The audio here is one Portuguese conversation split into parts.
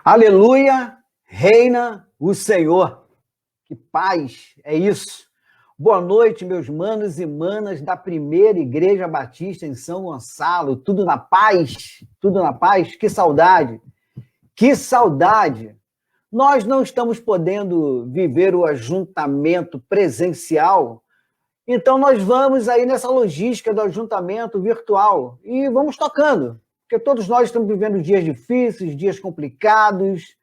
Aleluia, reina o Senhor. Que paz, é isso. Boa noite, meus manos e manas da Primeira Igreja Batista em São Gonçalo. Tudo na paz? Tudo na paz? Que saudade! Que saudade! Nós não estamos podendo viver o ajuntamento presencial, então nós vamos aí nessa logística do ajuntamento virtual e vamos tocando. Porque todos nós estamos vivendo dias difíceis, dias complicados,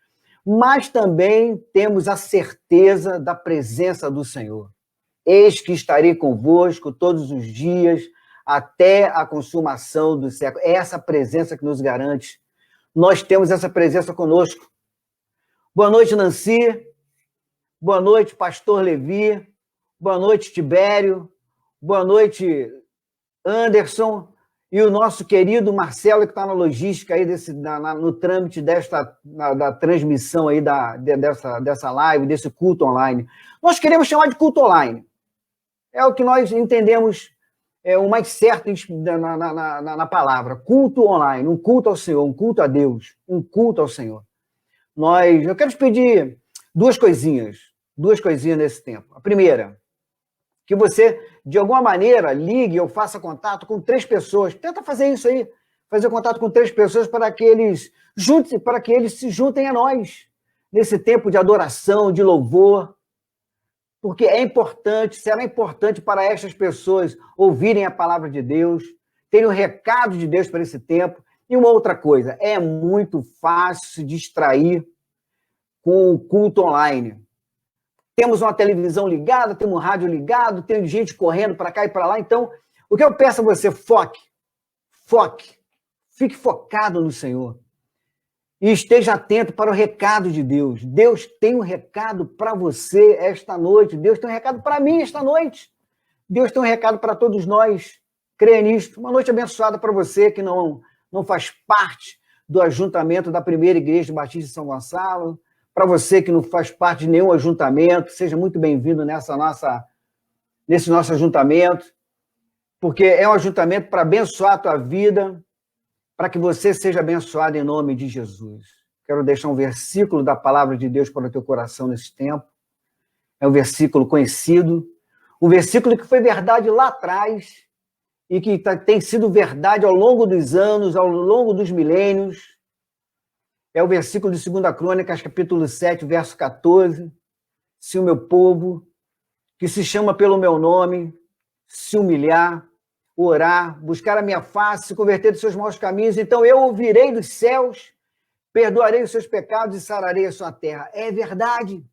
mas também temos a certeza da presença do Senhor. Eis que estarei convosco todos os dias, até a consumação do século. É essa presença que nos garante. Nós temos essa presença conosco. Boa noite, Nancy. Boa noite, Pastor Levi. Boa noite, Tibério. Boa noite, Anderson. E o nosso querido Marcelo, que está na logística aí no trâmite da transmissão aí dessa live, desse culto online. Nós queremos chamar de culto online. É o que nós entendemos o mais certo na palavra. Culto online, um culto ao Senhor, um culto a Deus, um culto ao Senhor. Eu quero te pedir duas coisinhas nesse tempo. A primeira, que você, de alguma maneira, ligue ou faça contato com 3 pessoas. Tenta fazer isso aí. fazer contato com 3 pessoas para que eles se juntem a nós nesse tempo de adoração, de louvor, porque é importante, será importante para estas pessoas ouvirem a palavra de Deus, terem o recado de Deus para esse tempo. E uma outra coisa, é muito fácil se distrair com o culto online. Temos uma televisão ligada, temos um rádio ligado, tem gente correndo para cá e para lá. Então, o que eu peço a você, foque, fique focado no Senhor. E esteja atento para o recado de Deus. Deus tem um recado para você esta noite. Deus tem um recado para mim esta noite. Deus tem um recado para todos nós. Creia nisto. Uma noite abençoada para você que não faz parte do ajuntamento da Primeira Igreja Batista de São Gonçalo. Para você que não faz parte de nenhum ajuntamento, seja muito bem-vindo nesse nosso ajuntamento, porque é um ajuntamento para abençoar a tua vida, para que você seja abençoado em nome de Jesus. Quero deixar um versículo da palavra de Deus para o teu coração nesse tempo. É um versículo conhecido, um versículo que foi verdade lá atrás e que tem sido verdade ao longo dos anos, ao longo dos milênios. É o versículo de 2 Crônicas, capítulo 7, verso 14. Se o meu povo, que se chama pelo meu nome, se humilhar, orar, buscar a minha face, se converter dos seus maus caminhos, então eu ouvirei dos céus, perdoarei os seus pecados e sararei a sua terra. É verdade.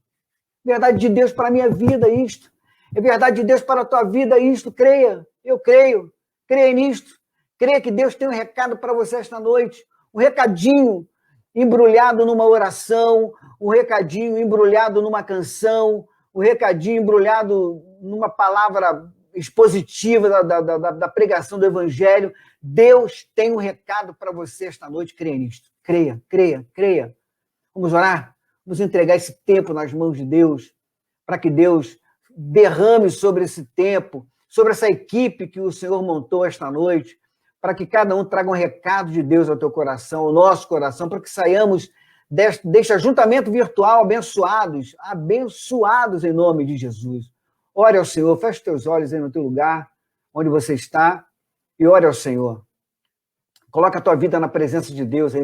Verdade de Deus para a minha vida, isto. É verdade de Deus para a tua vida, isto. Creia. Eu creio. Creia nisto. Creia que Deus tem um recado para você esta noite. Um recadinho embrulhado numa oração, um recadinho embrulhado numa canção, um recadinho embrulhado numa palavra expositiva da pregação do Evangelho. Deus tem um recado para você esta noite. Creia nisto. Creia, creia, creia. Vamos orar? Vamos entregar esse tempo nas mãos de Deus, para que Deus derrame sobre esse tempo, sobre essa equipe que o Senhor montou esta noite, para que cada um traga um recado de Deus ao teu coração, ao nosso coração, para que saiamos deste ajuntamento virtual abençoados em nome de Jesus. Ore ao Senhor, feche teus olhos aí no teu lugar, onde você está, e ore ao Senhor. Coloca a tua vida na presença de Deus aí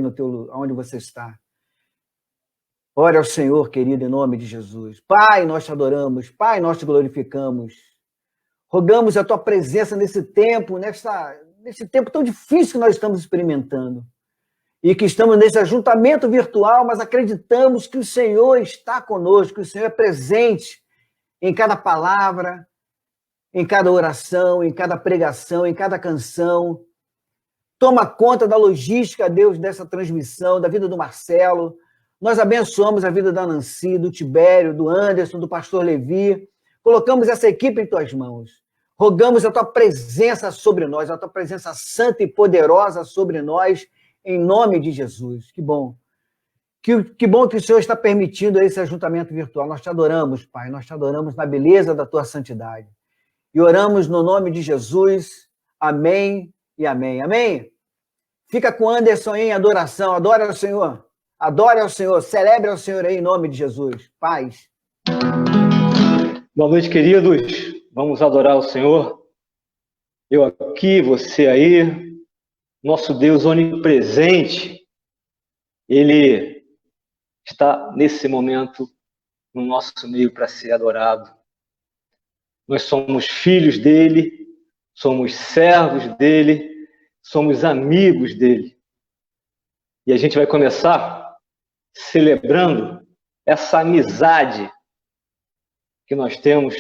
onde você está. Ore ao Senhor, querido, em nome de Jesus. Pai, nós te adoramos. Pai, nós te glorificamos. Rogamos a tua presença nesse tempo, nesse tempo tão difícil que nós estamos experimentando. E que estamos nesse ajuntamento virtual, mas acreditamos que o Senhor está conosco, que o Senhor é presente em cada palavra, em cada oração, em cada pregação, em cada canção. Toma conta da logística, Deus, dessa transmissão, da vida do Marcelo. Nós abençoamos a vida da Nancy, do Tibério, do Anderson, do pastor Levi. Colocamos essa equipe em tuas mãos. Rogamos a tua presença sobre nós, a tua presença santa e poderosa sobre nós, em nome de Jesus. Que bom. Que bom que o Senhor está permitindo esse ajuntamento virtual. Nós te adoramos, Pai. Nós te adoramos na beleza da tua santidade. E oramos no nome de Jesus. Amém e amém. Amém? Fica com o Anderson em adoração. Adore ao Senhor. Adore ao Senhor. Celebre ao Senhor aí em nome de Jesus. Paz. Boa noite, queridos. Vamos adorar o Senhor. Eu aqui, você aí. Nosso Deus onipresente. Ele está nesse momento no nosso meio para ser adorado. Nós somos filhos dele, somos servos dele, somos amigos dele. E a gente vai começar celebrando essa amizade que nós temos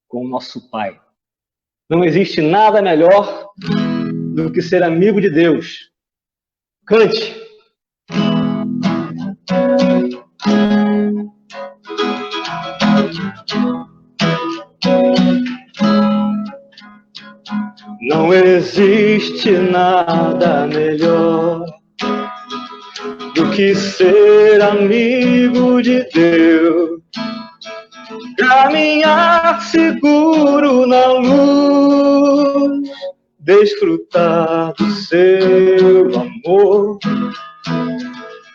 com o nosso Pai. Não existe nada melhor do que ser amigo de Deus. Cante! Não existe nada melhor do que ser amigo de Deus, caminhar seguro na luz, desfrutar do seu amor,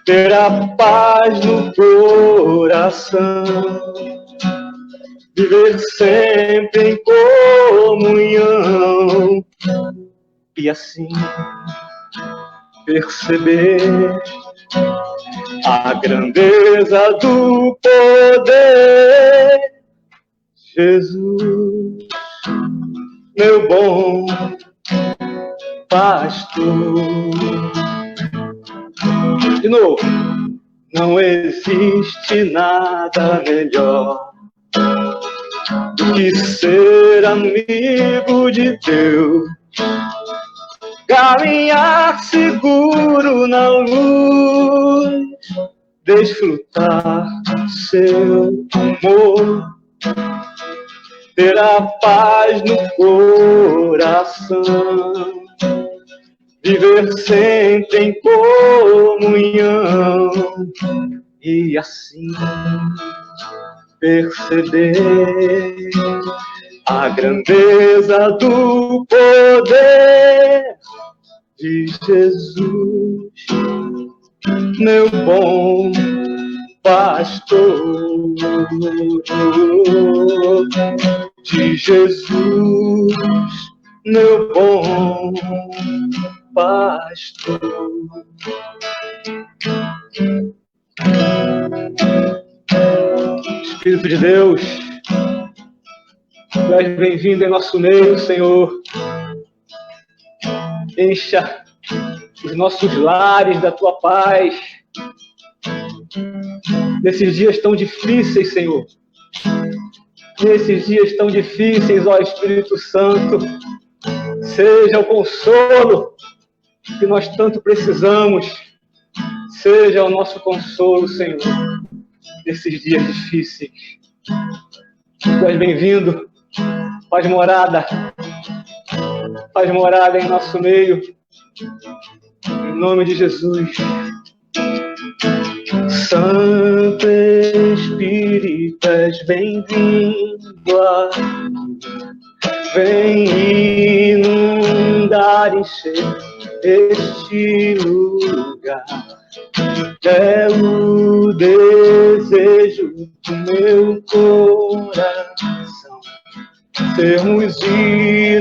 ter a paz no coração, viver sempre em comunhão. E assim perceber a grandeza do poder. Jesus, meu bom pastor. De novo. Não existe nada melhor do que ser amigo de Deus, caminhar seguro na luz, desfrutar seu amor, ter a paz no coração, viver sempre em comunhão e assim perceber a grandeza do poder de Jesus, meu bom pastor. De Jesus, meu bom pastor. Espírito de Deus, tu és bem-vindo em nosso meio, Senhor. Encha os nossos lares da tua paz. Nesses dias tão difíceis, Senhor. Nesses dias tão difíceis, ó Espírito Santo, seja o consolo que nós tanto precisamos. Seja o nosso consolo, Senhor, nesses dias difíceis. Tu és bem-vindo. Faz morada em nosso meio. Em nome de Jesus. Santo Espírito, és bem-vindo aqui. Vem inundar, encher este lugar. É o desejo do meu coração, sermos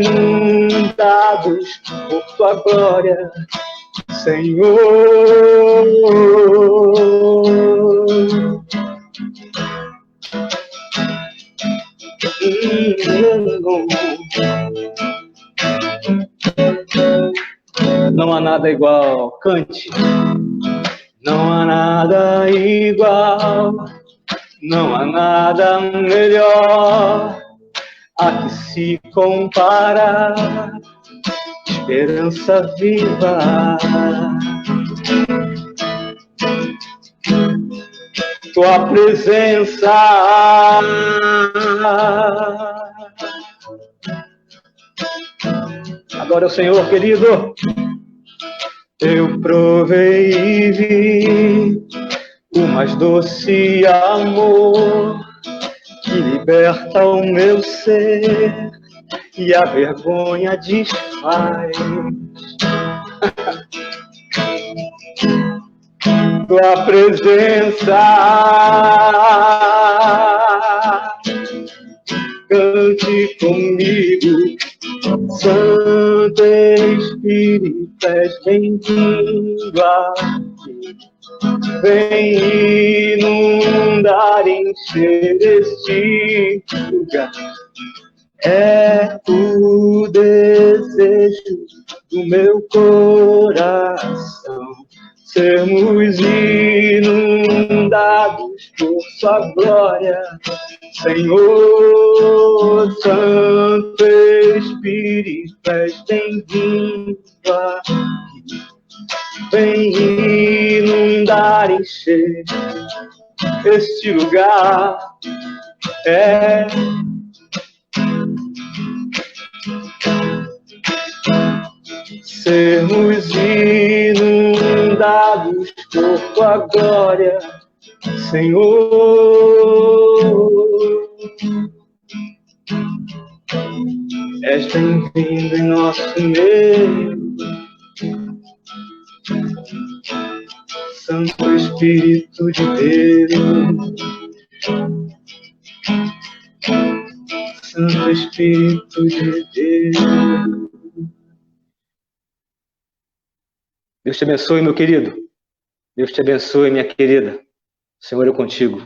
inundados por tua glória, Senhor. Não há nada igual, cante. Não há nada igual, não há nada melhor a que se compara, esperança viva. Tua presença adora o Senhor, querido. Eu provei e vi o mais doce amor que liberta o meu ser e a vergonha desfaz. Tua presença, cante comigo. Santo Espírito, és bem-vindo aqui. Vem inundar, encher este lugar. É o desejo do meu coração, sermos inundados por sua glória, Senhor. Santo Espírito, és bem-vindo aqui. Vem inundar, encher este lugar. É sermos inundados por tua glória, Senhor. És bem-vindo em nosso meio, Santo Espírito de Deus. Santo Espírito de Deus. Deus te abençoe, meu querido. Deus te abençoe, minha querida. O Senhor é contigo.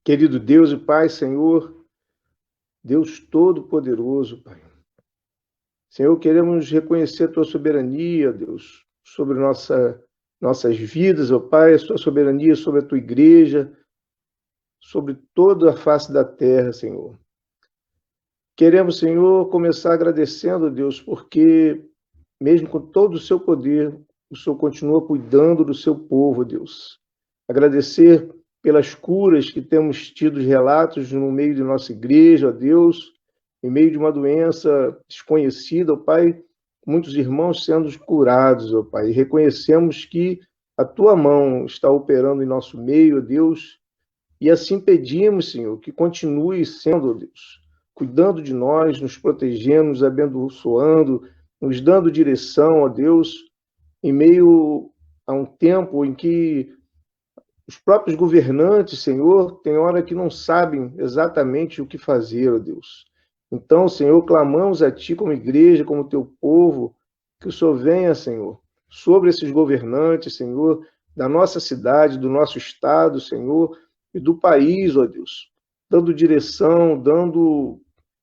Querido Deus e Pai, Senhor, Deus Todo-Poderoso, Pai. Senhor, queremos reconhecer a Tua soberania, Deus, sobre nossas vidas, ó Pai, a Tua soberania sobre a Tua igreja, sobre toda a face da terra, Senhor. Queremos, Senhor, começar agradecendo, Deus, porque, mesmo com todo o Seu poder, o Senhor continua cuidando do Seu povo, Deus. Agradecer pelas curas que temos tido relatos no meio de nossa igreja, ó Deus, em meio de uma doença desconhecida, ó Pai, muitos irmãos sendo curados, ó Pai, e reconhecemos que a Tua mão está operando em nosso meio, ó Deus, e assim pedimos, Senhor, que continue sendo, ó Deus, cuidando de nós, nos protegendo, nos abençoando, nos dando direção, ó Deus, em meio a um tempo em que os próprios governantes, Senhor, tem hora que não sabem exatamente o que fazer, ó Deus. Então, Senhor, clamamos a Ti como igreja, como Teu povo, que o Senhor venha, Senhor, sobre esses governantes, Senhor, da nossa cidade, do nosso estado, Senhor, e do país, ó Deus, dando direção, dando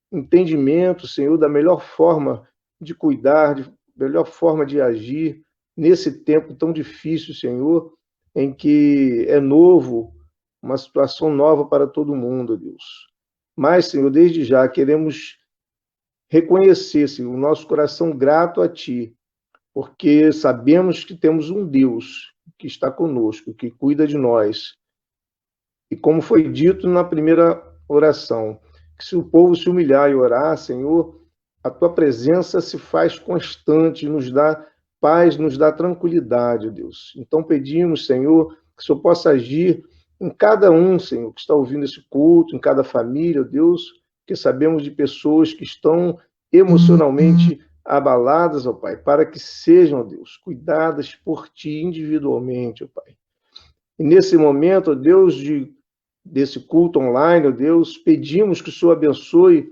entendimento, Senhor, da melhor forma de cuidar, da melhor forma de agir nesse tempo tão difícil, Senhor, em que é novo, uma situação nova para todo mundo, Deus. Mas, Senhor, desde já queremos reconhecer, Senhor, o nosso coração grato a Ti, porque sabemos que temos um Deus que está conosco, que cuida de nós. E como foi dito na primeira oração, que se o povo se humilhar e orar, Senhor, a Tua presença se faz constante, nos dá paz, nos dá tranquilidade, Deus. Então pedimos, Senhor, que o Senhor possa agir em cada um, Senhor, que está ouvindo esse culto, em cada família, Deus, que sabemos de pessoas que estão emocionalmente abaladas, ó Pai, para que sejam, ó Deus, cuidadas por Ti individualmente, ó Pai. E nesse momento, ó Deus, desse culto online, ó Deus, pedimos que o Senhor abençoe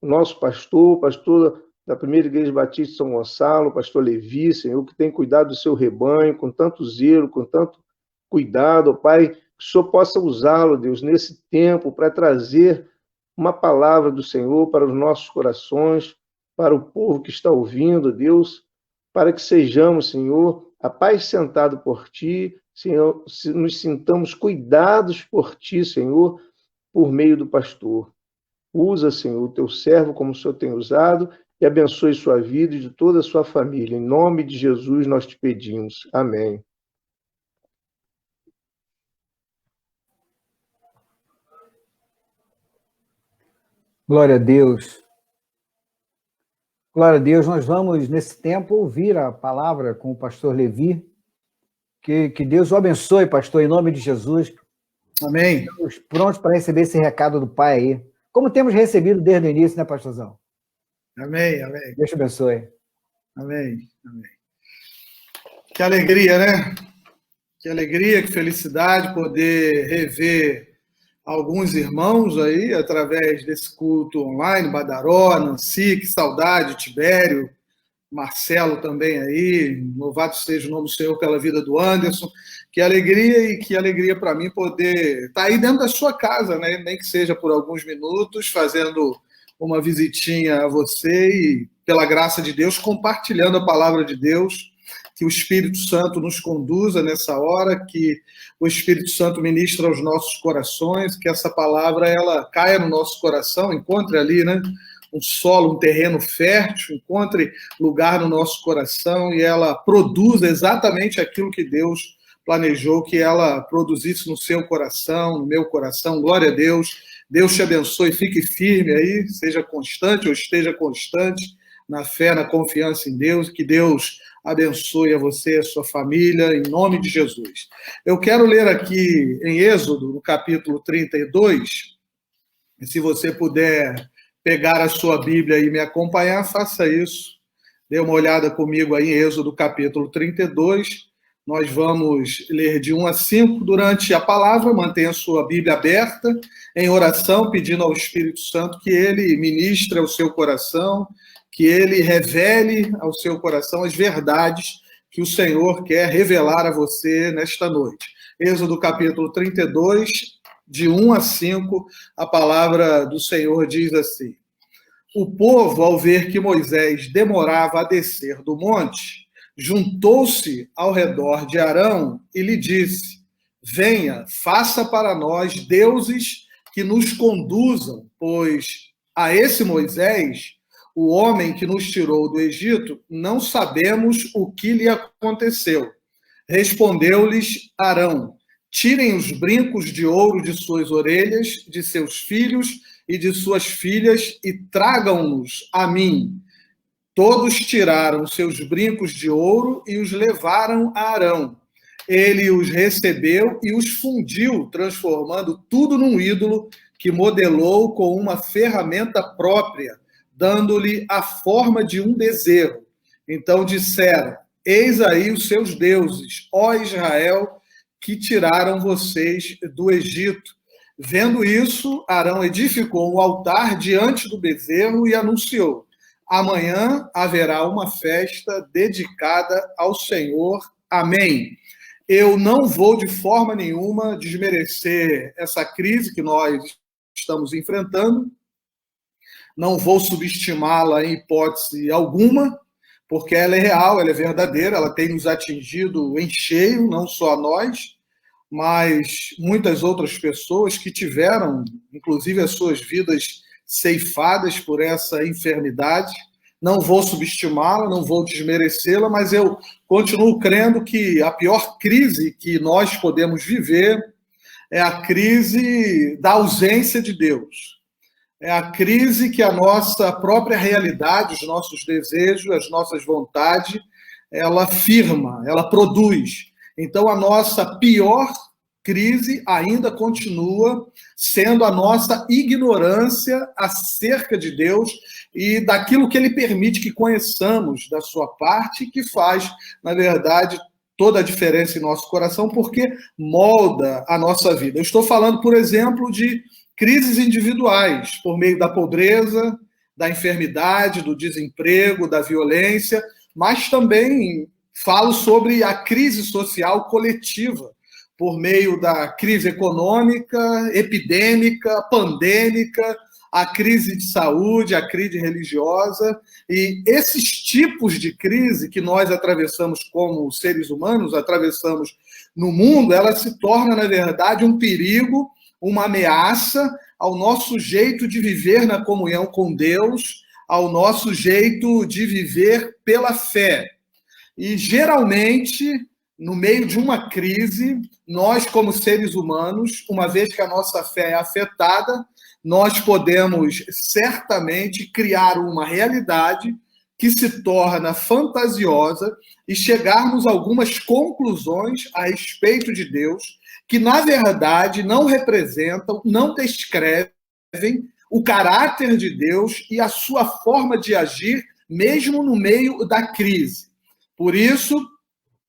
o nosso pastor, pastor da Primeira Igreja Batista de São Gonçalo, pastor Levi, Senhor, que tem cuidado do seu rebanho com tanto zelo, com tanto cuidado, ó Pai, que o Senhor possa usá-lo, Deus, nesse tempo para trazer uma palavra do Senhor para os nossos corações, para o povo que está ouvindo, Deus, para que sejamos, Senhor, apaixonados por Ti, Senhor, nos sintamos cuidados por Ti, Senhor, por meio do pastor. Usa, Senhor, o Teu servo como o Senhor tem usado e abençoe sua vida e de toda a sua família. Em nome de Jesus nós te pedimos. Amém. Glória a Deus. Glória a Deus. Nós vamos, nesse tempo, ouvir a palavra com o pastor Levi. Que Deus o abençoe, pastor, em nome de Jesus. Amém. Estamos prontos para receber esse recado do Pai aí. Como temos recebido desde o início, né, pastorzão? Amém, amém. Deus te abençoe. Amém, amém. Que alegria, né? Que alegria, que felicidade poder rever alguns irmãos aí através desse culto online, Badaró, Nancy, que saudade, Tibério, Marcelo também aí, louvado seja o nome do Senhor pela vida do Anderson. Que alegria e que alegria para mim poder estar aí dentro da sua casa, né? Nem que seja por alguns minutos, fazendo uma visitinha a você e, pela graça de Deus, compartilhando a palavra de Deus. Que o Espírito Santo nos conduza nessa hora, que o Espírito Santo ministre aos nossos corações, que essa palavra ela caia no nosso coração, encontre ali, né? Um solo, um terreno fértil, encontre lugar no nosso coração e ela produza exatamente aquilo que Deus planejou que ela produzisse no seu coração, no meu coração. Glória a Deus. Deus te abençoe, fique firme aí, seja constante ou esteja constante na fé, na confiança em Deus, que Deus abençoe a você e a sua família, em nome de Jesus. Eu quero ler aqui em Êxodo, no capítulo 32, e se você puder pegar a sua Bíblia e me acompanhar, faça isso. Dê uma olhada comigo aí em Êxodo capítulo 32, Nós vamos ler de 1 a 5 durante a palavra. Mantenha a sua Bíblia aberta em oração, pedindo ao Espírito Santo que ele ministre ao seu coração, que ele revele ao seu coração as verdades que o Senhor quer revelar a você nesta noite. Êxodo capítulo 32, de 1 a 5, a palavra do Senhor diz assim: O povo, ao ver que Moisés demorava a descer do monte, juntou-se ao redor de Arão e lhe disse: Venha, faça para nós deuses que nos conduzam, pois a esse Moisés, o homem que nos tirou do Egito, não sabemos o que lhe aconteceu. Respondeu-lhes Arão: Tirem os brincos de ouro de suas orelhas, de seus filhos e de suas filhas, e tragam-nos a mim. Todos tiraram seus brincos de ouro e os levaram a Arão. Ele os recebeu e os fundiu, transformando tudo num ídolo que modelou com uma ferramenta própria, dando-lhe a forma de um bezerro. Então disseram: Eis aí os seus deuses, ó Israel, que tiraram vocês do Egito. Vendo isso, Arão edificou um altar diante do bezerro e anunciou: Amanhã haverá uma festa dedicada ao Senhor. Amém. Eu não vou de forma nenhuma desmerecer essa crise que nós estamos enfrentando. Não vou subestimá-la em hipótese alguma, porque ela é real, ela é verdadeira, ela tem nos atingido em cheio, não só a nós, mas muitas outras pessoas que tiveram, inclusive, as suas vidas ceifadas por essa enfermidade. Não vou subestimá-la, não vou desmerecê-la, mas eu continuo crendo que a pior crise que nós podemos viver é a crise da ausência de Deus. É a crise que a nossa própria realidade, os nossos desejos, as nossas vontades, ela firma, ela produz. Então, a nossa pior crise ainda continua sendo a nossa ignorância acerca de Deus e daquilo que Ele permite que conheçamos da sua parte, que faz, na verdade, toda a diferença em nosso coração, porque molda a nossa vida. Eu estou falando, por exemplo, de crises individuais, por meio da pobreza, da enfermidade, do desemprego, da violência, mas também falo sobre a crise social coletiva, por meio da crise econômica, epidêmica, pandêmica, a crise de saúde, a crise religiosa. E esses tipos de crise que nós atravessamos como seres humanos, atravessamos no mundo, ela se torna, na verdade, um perigo, uma ameaça ao nosso jeito de viver na comunhão com Deus, ao nosso jeito de viver pela fé. E, geralmente, no meio de uma crise, nós, como seres humanos, uma vez que a nossa fé é afetada, nós podemos certamente criar uma realidade que se torna fantasiosa e chegarmos a algumas conclusões a respeito de Deus que, na verdade, não representam, não descrevem o caráter de Deus e a sua forma de agir, mesmo no meio da crise. Por isso,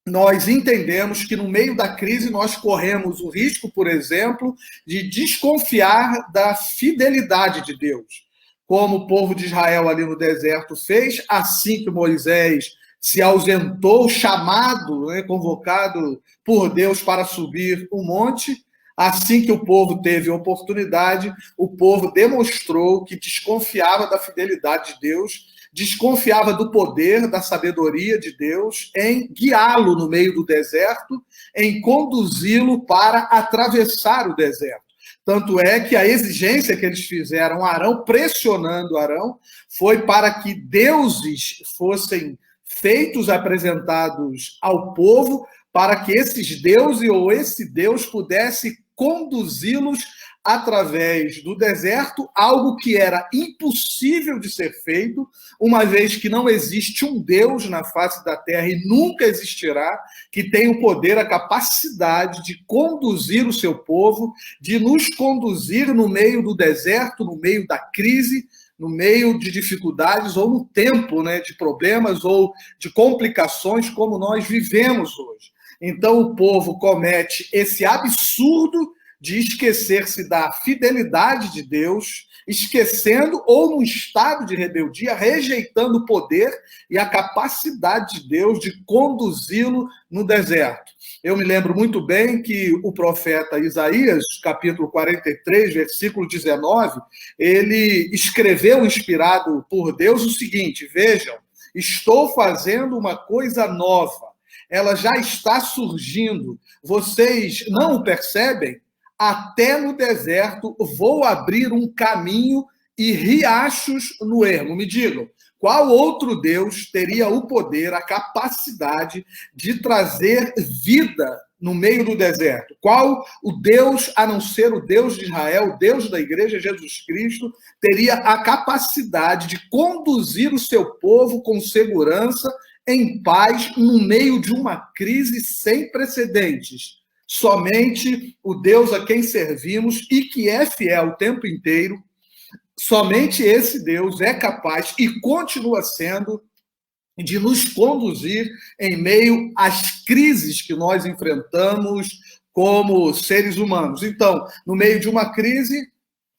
nós entendemos que no meio da crise nós corremos o risco, por exemplo, de desconfiar da fidelidade de Deus. Como o povo de Israel ali no deserto fez, assim que Moisés se ausentou, chamado, convocado por Deus para subir o monte, assim que o povo teve oportunidade, o povo demonstrou que desconfiava da fidelidade de Deus, desconfiava do poder, da sabedoria de Deus em guiá-lo no meio do deserto, em conduzi-lo para atravessar o deserto. Tanto é que a exigência que eles fizeram a Arão, pressionando Arão, foi para que deuses fossem feitos, apresentados ao povo, para que esses deuses ou esse Deus pudesse conduzi-los através do deserto, algo que era impossível de ser feito, uma vez que não existe um Deus na face da terra e nunca existirá, que tem o poder, a capacidade de conduzir o seu povo, de nos conduzir no meio do deserto, no meio da crise, no meio de dificuldades ou no tempo, de problemas ou de complicações como nós vivemos hoje. Então o povo comete esse absurdo de esquecer-se da fidelidade de Deus, esquecendo ou num estado de rebeldia, rejeitando o poder e a capacidade de Deus de conduzi-lo no deserto. Eu me lembro muito bem que o profeta Isaías, capítulo 43, versículo 19, ele escreveu, inspirado por Deus, o seguinte: vejam, estou fazendo uma coisa nova, ela já está surgindo, vocês não o percebem? Até no deserto vou abrir um caminho e riachos no ermo. Me digam, qual outro Deus teria o poder, a capacidade de trazer vida no meio do deserto? Qual o Deus, a não ser o Deus de Israel, o Deus da igreja, Jesus Cristo, teria a capacidade de conduzir o seu povo com segurança, em paz, no meio de uma crise sem precedentes? Somente o Deus a quem servimos e que é fiel o tempo inteiro, somente esse Deus é capaz e continua sendo de nos conduzir em meio às crises que nós enfrentamos como seres humanos. Então, no meio de uma crise,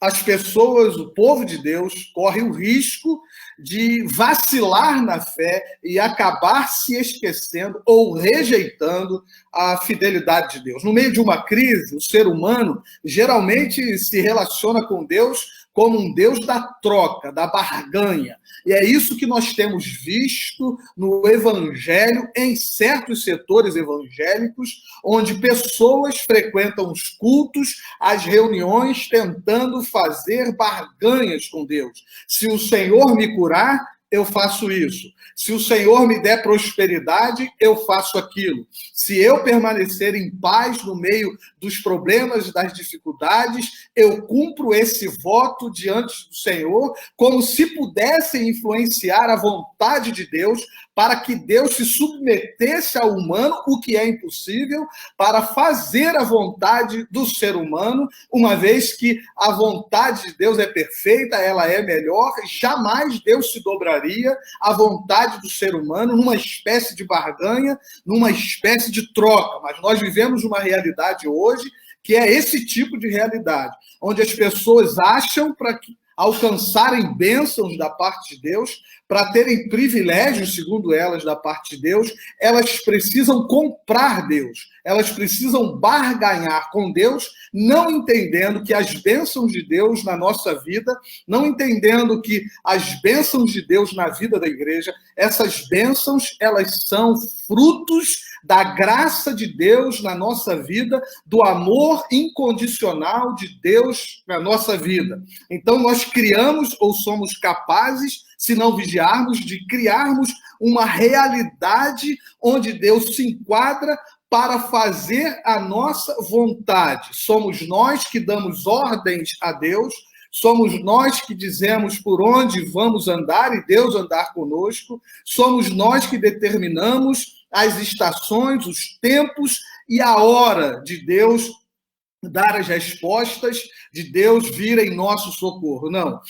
as pessoas, o povo de Deus, corre o risco de vacilar na fé e acabar se esquecendo ou rejeitando a fidelidade de Deus. No meio de uma crise, o ser humano geralmente se relaciona com Deus como um Deus da troca, da barganha. E é isso que nós temos visto no Evangelho, em certos setores evangélicos, onde pessoas frequentam os cultos, as reuniões, tentando fazer barganhas com Deus. Se o Senhor me curar, eu faço isso. Se o Senhor me der prosperidade, eu faço aquilo. Se eu permanecer em paz no meio dos problemas e das dificuldades, eu cumpro esse voto diante do Senhor, como se pudessem influenciar a vontade de Deus, para que Deus se submetesse ao humano, o que é impossível, para fazer a vontade do ser humano, uma vez que a vontade de Deus é perfeita, ela é melhor, jamais Deus se dobraria à vontade do ser humano numa espécie de barganha, numa espécie de troca. Mas nós vivemos uma realidade hoje que é esse tipo de realidade, onde as pessoas acham para alcançarem bênçãos da parte de Deus, para terem privilégios, segundo elas, da parte de Deus, elas precisam comprar Deus, elas precisam barganhar com Deus, não entendendo que as bênçãos de Deus na nossa vida, não entendendo que as bênçãos de Deus na vida da igreja, essas bênçãos, elas são frutos da graça de Deus na nossa vida, do amor incondicional de Deus na nossa vida. Então, nós criamos ou somos capazes, se não vigiarmos, de criarmos uma realidade onde Deus se enquadra para fazer a nossa vontade. Somos nós que damos ordens a Deus, somos nós que dizemos por onde vamos andar e Deus andar conosco, somos nós que determinamos as estações, os tempos e a hora de Deus dar as respostas, de Deus vir em nosso socorro. Não.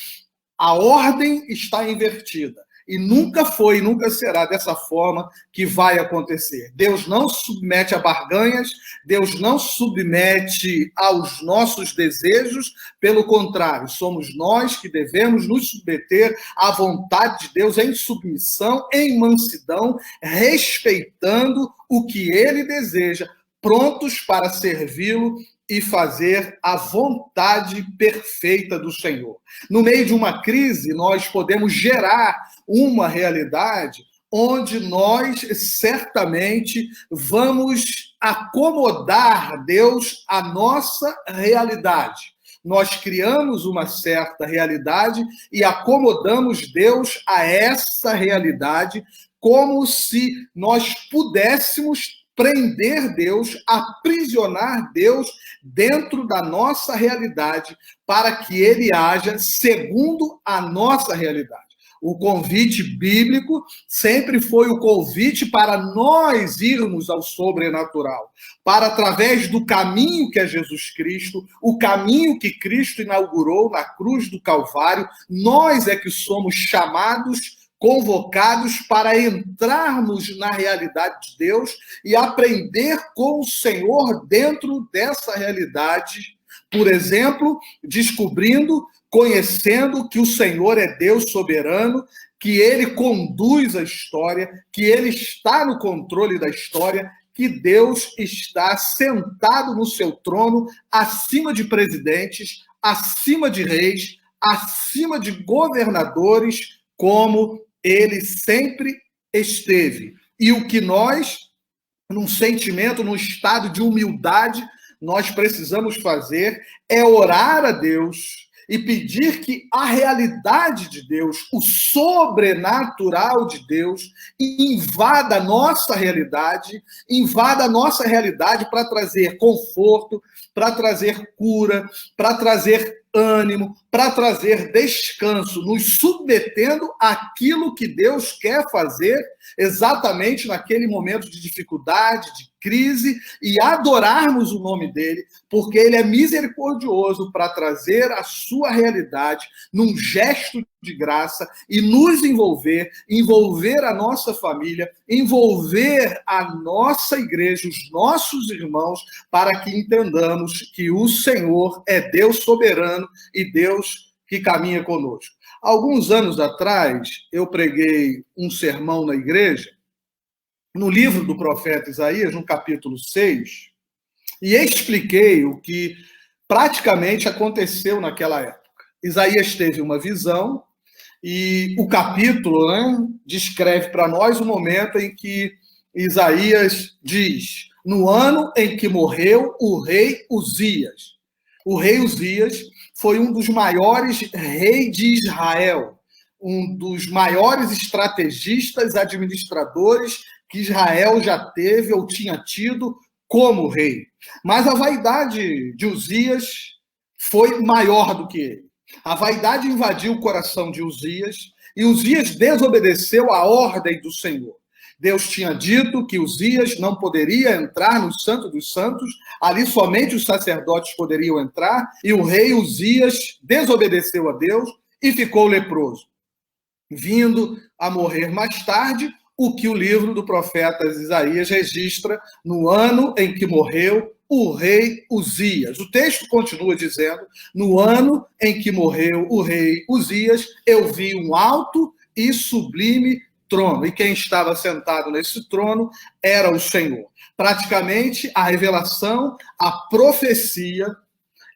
A ordem está invertida. E nunca foi e nunca será dessa forma que vai acontecer. Deus não submete a barganhas, Deus não submete aos nossos desejos, pelo contrário, somos nós que devemos nos submeter à vontade de Deus em submissão, em mansidão, respeitando o que Ele deseja, prontos para servi-lo e fazer a vontade perfeita do Senhor. No meio de uma crise, nós podemos gerar uma realidade onde nós certamente vamos acomodar Deus à nossa realidade. Nós criamos uma certa realidade e acomodamos Deus a essa realidade, como se nós pudéssemos prender Deus, aprisionar Deus dentro da nossa realidade, para que Ele haja segundo a nossa realidade. O convite bíblico sempre foi o convite para nós irmos ao sobrenatural, para, através do caminho que é Jesus Cristo, o caminho que Cristo inaugurou na cruz do Calvário, nós é que somos chamados, convocados para entrarmos na realidade de Deus e aprender com o Senhor dentro dessa realidade. Por exemplo, descobrindo, conhecendo que o Senhor é Deus soberano, que Ele conduz a história, que Ele está no controle da história, que Deus está sentado no seu trono, acima de presidentes, acima de reis, acima de governadores, como Ele sempre esteve. E o que nós, num sentimento, num estado de humildade, nós precisamos fazer é orar a Deus e pedir que a realidade de Deus, o sobrenatural de Deus, invada a nossa realidade para trazer conforto, para trazer cura, para trazer ânimo, para trazer descanso, nos submetendo àquilo que Deus quer fazer exatamente naquele momento de dificuldade, de crise, e adorarmos o nome dele, porque ele é misericordioso para trazer a sua realidade num gesto de graça e nos envolver a nossa família, envolver a nossa igreja, os nossos irmãos, para que entendamos que o Senhor é Deus soberano e Deus que caminha conosco. Alguns anos atrás, eu preguei um sermão na igreja, no livro do profeta Isaías, no capítulo 6, e expliquei o que praticamente aconteceu naquela época. Isaías teve uma visão, e o capítulo, descreve para nós o momento em que Isaías diz: no ano em que morreu o rei Uzias. O rei Uzias foi um dos maiores reis de Israel, um dos maiores estrategistas, administradores que Israel já teve ou tinha tido como rei. Mas a vaidade de Uzias foi maior do que ele. A vaidade invadiu o coração de Uzias e Uzias desobedeceu a ordem do Senhor. Deus tinha dito que Uzias não poderia entrar no Santo dos Santos, ali somente os sacerdotes poderiam entrar, e o rei Uzias desobedeceu a Deus e ficou leproso, vindo a morrer mais tarde, o que o livro do profeta Isaías registra no ano em que morreu o rei Uzias. O texto continua dizendo: no ano em que morreu o rei Uzias, eu vi um alto e sublime trono, e quem estava sentado nesse trono era o Senhor. Praticamente, a revelação, a profecia,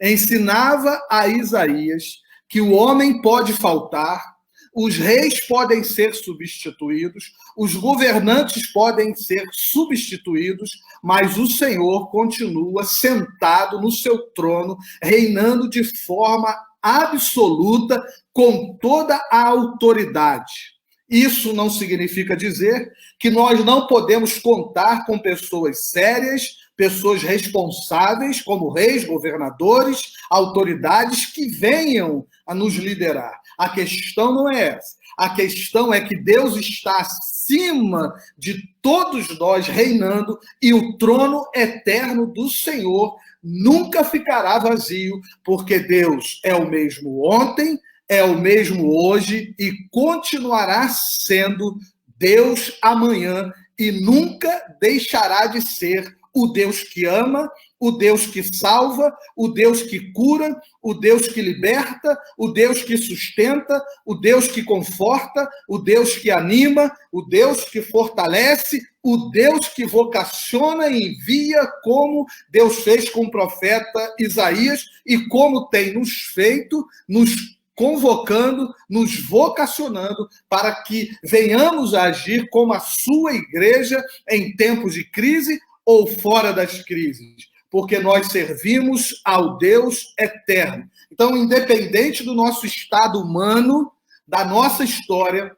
ensinava a Isaías que o homem pode faltar, os reis podem ser substituídos, os governantes podem ser substituídos, mas o Senhor continua sentado no seu trono, reinando de forma absoluta, com toda a autoridade. Isso não significa dizer que nós não podemos contar com pessoas sérias, pessoas responsáveis, como reis, governadores, autoridades que venham a nos liderar. A questão não é essa. A questão é que Deus está acima de todos nós, reinando, e o trono eterno do Senhor nunca ficará vazio, porque Deus é o mesmo ontem, é o mesmo hoje e continuará sendo Deus amanhã e nunca deixará de ser o Deus que ama, o Deus que salva, o Deus que cura, o Deus que liberta, o Deus que sustenta, o Deus que conforta, o Deus que anima, o Deus que fortalece, o Deus que vocaciona e envia, como Deus fez com o profeta Isaías e como tem nos feito, nos convocando, nos vocacionando para que venhamos a agir como a sua igreja em tempos de crise ou fora das crises, porque nós servimos ao Deus eterno. Então, independente do nosso estado humano, da nossa história,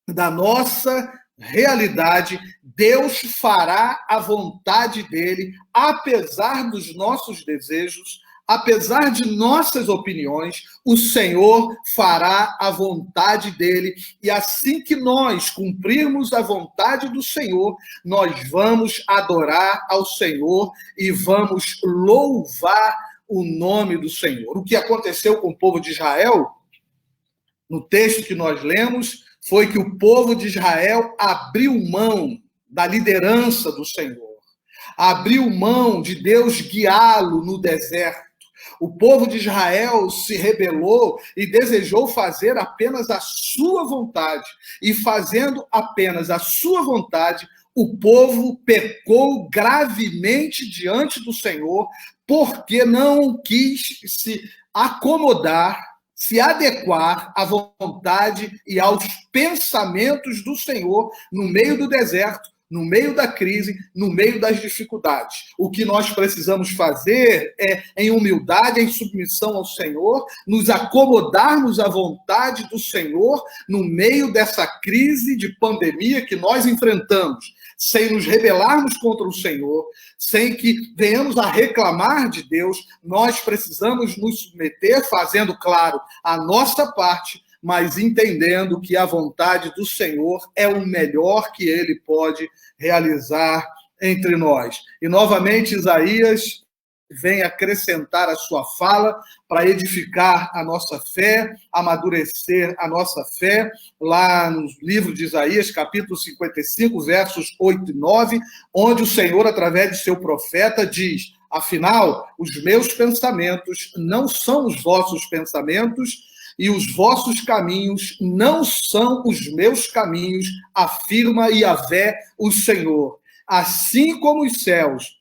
da nossa realidade, Deus fará a vontade dele, apesar dos nossos desejos, apesar de nossas opiniões, o Senhor fará a vontade dele. E assim que nós cumprirmos a vontade do Senhor, nós vamos adorar ao Senhor e vamos louvar o nome do Senhor. O que aconteceu com o povo de Israel, no texto que nós lemos, foi que o povo de Israel abriu mão da liderança do Senhor, abriu mão de Deus guiá-lo no deserto. O povo de Israel se rebelou e desejou fazer apenas a sua vontade. E fazendo apenas a sua vontade, o povo pecou gravemente diante do Senhor, porque não quis se acomodar, se adequar à vontade e aos pensamentos do Senhor no meio do deserto, no meio da crise, no meio das dificuldades. O que nós precisamos fazer é, em humildade, em submissão ao Senhor, nos acomodarmos à vontade do Senhor no meio dessa crise de pandemia que nós enfrentamos, sem nos rebelarmos contra o Senhor, sem que venhamos a reclamar de Deus. Nós precisamos nos submeter, fazendo, claro, a nossa parte, mas entendendo que a vontade do Senhor é o melhor que Ele pode realizar entre nós. E, novamente, Isaías vem acrescentar a sua fala para edificar a nossa fé, amadurecer a nossa fé, lá no livro de Isaías, capítulo 55, versos 8 e 9, onde o Senhor, através de seu profeta, diz: afinal, os meus pensamentos não são os vossos pensamentos, e os vossos caminhos não são os meus caminhos, afirma Yahvé, o Senhor. Assim como os céus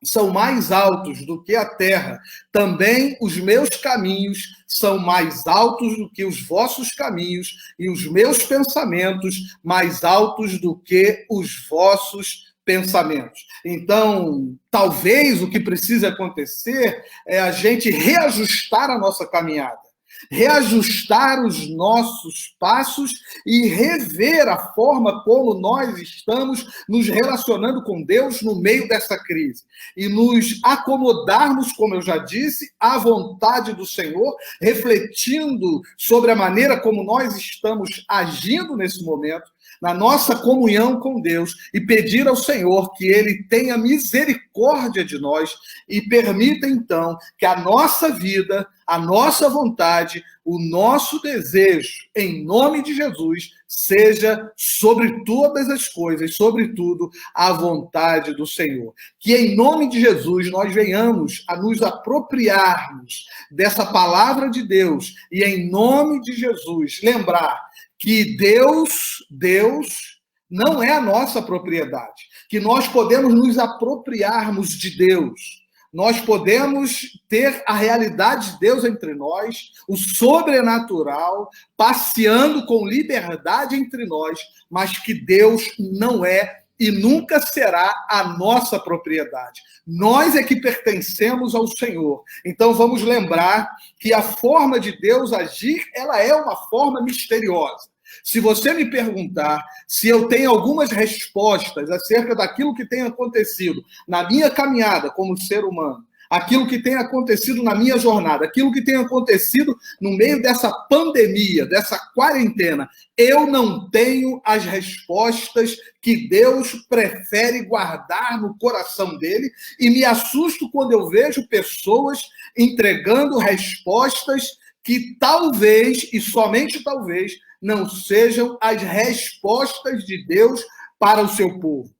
são mais altos do que a terra, também os meus caminhos são mais altos do que os vossos caminhos, e os meus pensamentos mais altos do que os vossos pensamentos. Então, talvez o que precisa acontecer é a gente reajustar a nossa caminhada, reajustar os nossos passos e rever a forma como nós estamos nos relacionando com Deus no meio dessa crise. E nos acomodarmos, como eu já disse, à vontade do Senhor, refletindo sobre a maneira como nós estamos agindo nesse momento, na nossa comunhão com Deus, e pedir ao Senhor que Ele tenha misericórdia de nós e permita, então, que a nossa vida, a nossa vontade, o nosso desejo, em nome de Jesus, seja sobre todas as coisas, sobretudo, a vontade do Senhor. Que, em nome de Jesus, nós venhamos a nos apropriarmos dessa palavra de Deus e, em nome de Jesus, lembrar que Deus não é a nossa propriedade, que nós podemos nos apropriarmos de Deus, nós podemos ter a realidade de Deus entre nós, o sobrenatural, passeando com liberdade entre nós, mas que Deus não é e nunca será a nossa propriedade. Nós é que pertencemos ao Senhor. Então vamos lembrar que a forma de Deus agir, ela é uma forma misteriosa. Se você me perguntar se eu tenho algumas respostas acerca daquilo que tem acontecido na minha caminhada como ser humano, aquilo que tem acontecido na minha jornada, aquilo que tem acontecido no meio dessa pandemia, dessa quarentena, eu não tenho as respostas que Deus prefere guardar no coração dele, e me assusto quando eu vejo pessoas entregando respostas que talvez, e somente talvez, não sejam as respostas de Deus para o seu povo.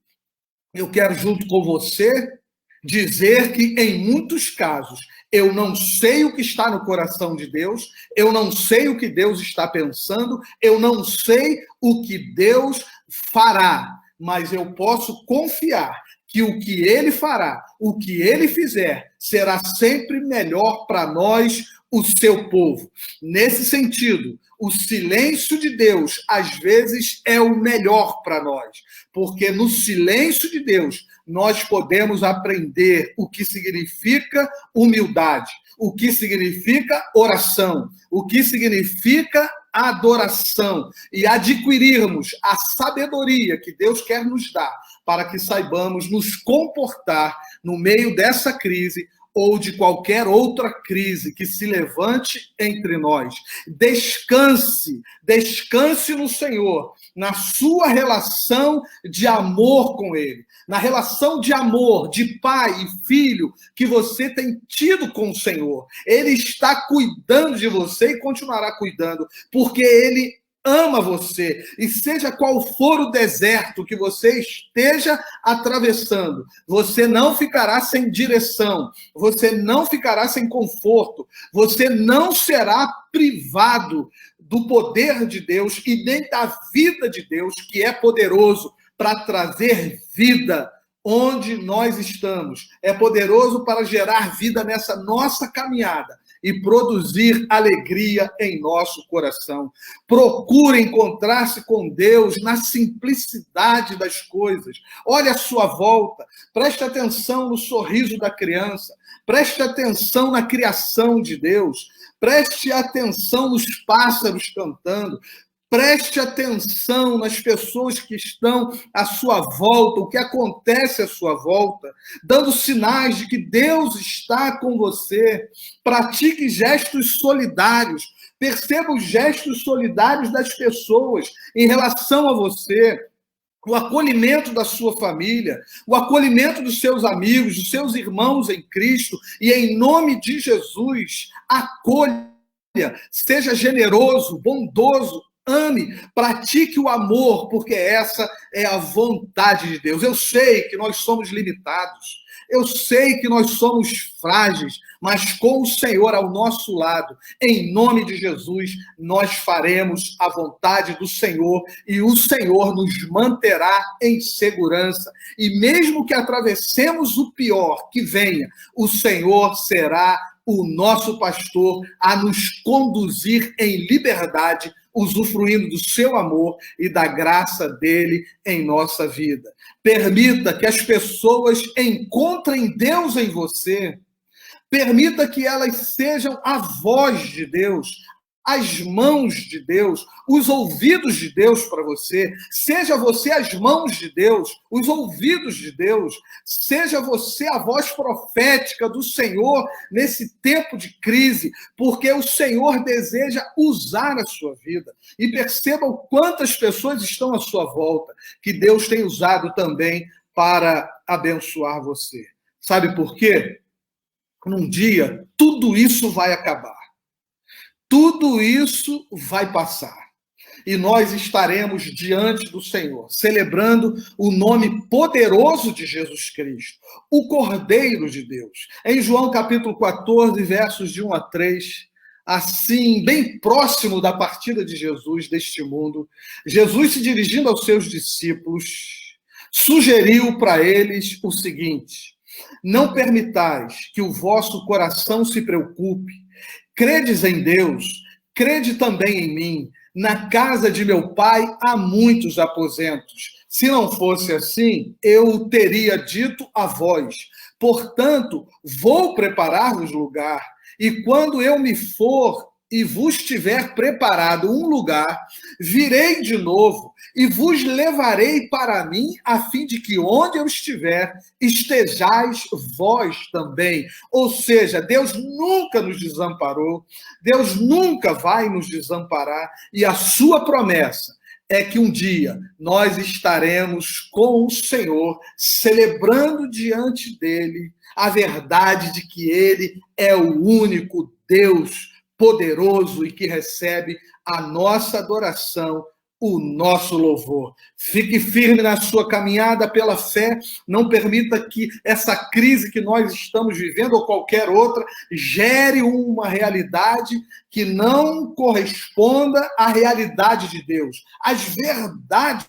Eu quero, junto com você, dizer que, em muitos casos, eu não sei o que está no coração de Deus, eu não sei o que Deus está pensando, eu não sei o que Deus fará, mas eu posso confiar que o que Ele fará, o que Ele fizer, será sempre melhor para nós, o seu povo. Nesse sentido, o silêncio de Deus, às vezes, é o melhor para nós, porque no silêncio de Deus, nós podemos aprender o que significa humildade, o que significa oração, o que significa adoração, e adquirirmos a sabedoria que Deus quer nos dar, para que saibamos nos comportar no meio dessa crise, ou de qualquer outra crise que se levante entre nós. Descanse no Senhor, na sua relação de amor com Ele, na relação de amor, de pai e filho que você tem tido com o Senhor. Ele está cuidando de você e continuará cuidando, porque Ele ama você, e seja qual for o deserto que você esteja atravessando, você não ficará sem direção, você não ficará sem conforto, você não será privado do poder de Deus e nem da vida de Deus, que é poderoso para trazer vida onde nós estamos. É poderoso para gerar vida nessa nossa caminhada e produzir alegria em nosso coração. Procure encontrar-se com Deus na simplicidade das coisas. Olhe à sua volta, preste atenção no sorriso da criança, preste atenção na criação de Deus, preste atenção nos pássaros cantando, preste atenção nas pessoas que estão à sua volta, o que acontece à sua volta, dando sinais de que Deus está com você. Pratique gestos solidários. Perceba os gestos solidários das pessoas em relação a você. O acolhimento da sua família, o acolhimento dos seus amigos, dos seus irmãos em Cristo, e em nome de Jesus, acolha, seja generoso, bondoso, ame, pratique o amor, porque essa é a vontade de Deus. Eu sei que nós somos limitados, eu sei que nós somos frágeis, mas com o Senhor ao nosso lado, em nome de Jesus, nós faremos a vontade do Senhor e o Senhor nos manterá em segurança. E mesmo que atravessemos o pior que venha, o Senhor será o nosso pastor a nos conduzir em liberdade, usufruindo do seu amor e da graça dele em nossa vida. Permita que as pessoas encontrem Deus em você. Permita que elas sejam a voz de Deus, as mãos de Deus, os ouvidos de Deus para você. Seja você as mãos de Deus, os ouvidos de Deus. Seja você a voz profética do Senhor nesse tempo de crise, porque o Senhor deseja usar a sua vida. E perceba o quantas pessoas estão à sua volta, que Deus tem usado também para abençoar você. Sabe por quê? Num dia, tudo isso vai acabar. Tudo isso vai passar. E nós estaremos diante do Senhor, celebrando o nome poderoso de Jesus Cristo, o Cordeiro de Deus. Em João capítulo 14, versos de 1 a 3, assim, bem próximo da partida de Jesus deste mundo, Jesus, se dirigindo aos seus discípulos, sugeriu para eles o seguinte: não permitais que o vosso coração se preocupe. Credes em Deus, crede também em mim. Na casa de meu pai há muitos aposentos. Se não fosse assim, eu teria dito a vós. Portanto, vou preparar-vos lugar. E quando eu me for e vos tiver preparado um lugar, virei de novo e vos levarei para mim, a fim de que onde eu estiver, estejais vós também. Ou seja, Deus nunca nos desamparou, Deus nunca vai nos desamparar, e a sua promessa é que um dia nós estaremos com o Senhor, celebrando diante dele a verdade de que ele é o único Deus poderoso e que recebe a nossa adoração, o nosso louvor. Fique firme na sua caminhada pela fé, não permita que essa crise que nós estamos vivendo ou qualquer outra gere uma realidade que não corresponda à realidade de Deus, às verdades